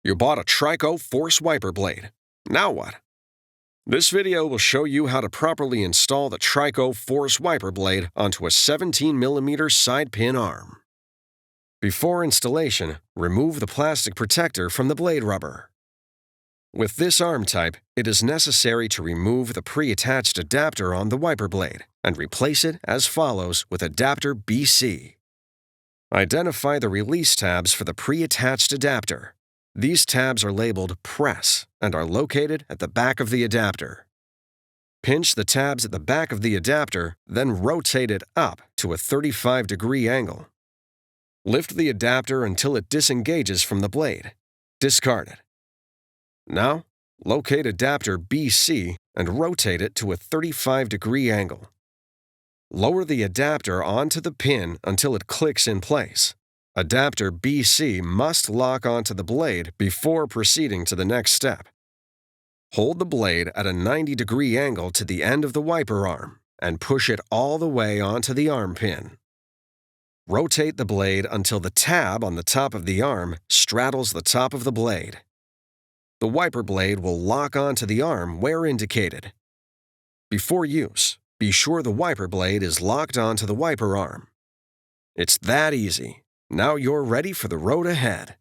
You bought a TRICO Force wiper blade. Now what? This video will show you how to properly install the TRICO Force wiper blade onto a 17mm side pin arm. Before installation, remove the plastic protector from the blade rubber. With this arm type, it is necessary to remove the pre-attached adapter on the wiper blade and replace it as follows with adapter BC. Identify the release tabs for the pre-attached adapter. These tabs are labeled Press and are located at the back of the adapter. Pinch the tabs at the back of the adapter, then rotate it up to a 35-degree angle. Lift the adapter until it disengages from the blade. Discard it. Now, locate adapter BC and rotate it to a 35-degree angle. Lower the adapter onto the pin until it clicks in place. Adapter BC must lock onto the blade before proceeding to the next step. Hold the blade at a 90-degree angle to the end of the wiper arm and push it all the way onto the arm pin. Rotate the blade until the tab on the top of the arm straddles the top of the blade. The wiper blade will lock onto the arm where indicated. Before use, be sure the wiper blade is locked onto the wiper arm. It's that easy. Now you're ready for the road ahead.